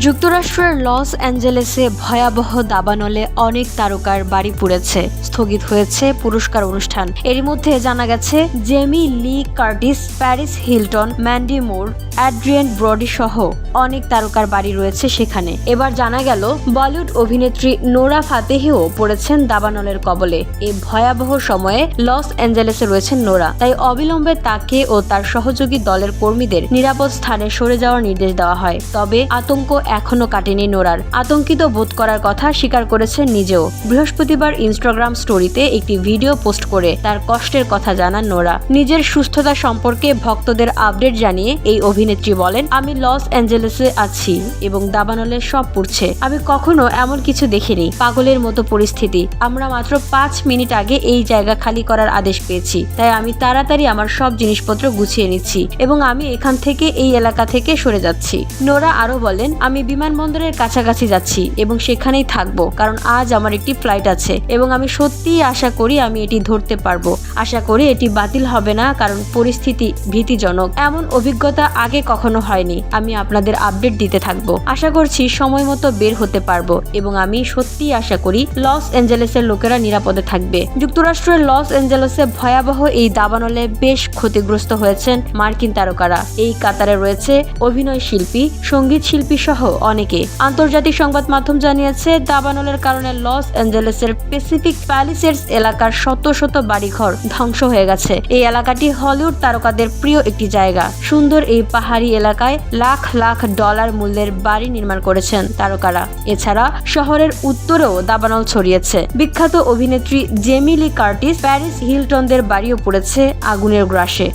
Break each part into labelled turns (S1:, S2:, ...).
S1: যুক্তরাষ্ট্রের লস অ্যাঞ্জেলেসে ভয়াবহ দাবানলে অনেক তারকার বাড়ি পুড়েছে, স্থগিত হয়েছে পুরস্কার অনুষ্ঠান। এরই মধ্যে জানা গেছে Jamie Lee Curtis, Paris Hilton, Mandy মুর, অ্যাড্রিয়ান ব্রডি সহ অনেক তারকার বাড়ি রয়েছে সেখানে। এবার জানা গেল বলিউড অভিনেত্রী নোরা ফাতেহিও পড়েছেন দাবানলের কবলে। এই ভয়াবহ সময়ে লস অ্যাঞ্জেলেসে রয়েছেন নোরা, তাই অবিলম্বে তাকে ও তার সহযোগী দলের কর্মীদের নিরাপদ স্থানে সরে যাওয়ার নির্দেশ দেওয়া হয়। তবে আতঙ্ক এখনো কাটেনি নোরার। আতঙ্কিত বোধ করার কথা স্বীকার করেছেন নিজেও। বৃহস্পতিবার ইনস্টাগ্রাম স্টোরিতে একটি ভিডিও পোস্ট করে তার কষ্টের কথা জানান নোরা। নিজের সুস্থতা সম্পর্কে ভক্তদের আপডেট জানিয়ে এই অভিনেত্রী বলেন, আমি লস অ্যাঞ্জেলেসে আছি এবং দাবানলে সব পুড়ছে। আমি কখনো এমন কিছু দেখিনি। পাগলের মতো পরিস্থিতি। আমরা মাত্র 5 মিনিট আগে এই জায়গা খালি করার আদেশ পেয়েছি, তাই আমি তাড়াতাড়ি আমার সব জিনিসপত্র গুছিয়ে নিচ্ছি এবং আমি এখান থেকে এই এলাকা থেকে সরে যাচ্ছি। নোরা আরো বলেন, আমি বিমানবন্দরের কাছাকাছি যাচ্ছি এবং সেখানেই থাকবো, কারণ আজ আমার একটি ফ্লাইট আছে এবং আমি সত্যিই আশা করি আমি এটি ধরতে পারবো। আশা করি এটি বাতিল হবে না, কারণ পরিস্থিতি ভীতিজনক। এমন অভিজ্ঞতা আগে কখনো হয়নি। আমি আপনাদের আপডেট দিতে থাকবো। আশা করছি সময় মতো বের হতে পারবো এবং আমি সত্যিই আশা করি লস অ্যাঞ্জেলেসের লোকেরা নিরাপদে থাকবে। যুক্তরাষ্ট্রের লস অ্যাঞ্জেলেসে ভয়াবহ এই দাবানলে বেশ ক্ষতিগ্রস্ত হয়েছেন মার্কিন তারকারা। এই কাতারে রয়েছে অভিনয় শিল্পী, সঙ্গীত শিল্পী সহ অনেকে। আন্তর্জাতিক সংবাদ মাধ্যম জানিয়েছে, দাবানলের কারণে লস অ্যাঞ্জেলেসের প্যাসিফিক প্যালিসেডস এলাকার শত শত বাড়িঘর ধ্বংস হয়ে গেছে। এই এলাকাটি হলিউড তারকাদের প্রিয় একটি জায়গা। সুন্দর এই পাহাড়ি এলাকায় লাখ লাখ ডলার মূল্যের বাড়ি নির্মাণ করেছেন তারকারা। এছাড়া শহরের উত্তরেও দাবানল ছড়িয়েছে। বিখ্যাত অভিনেত্রী জেমি লি কার্টিস, প্যারিস হিলটনদের বাড়িও পড়েছে আগুনের গ্রাসে।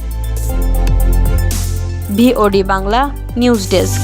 S1: VOD Bangla news desk.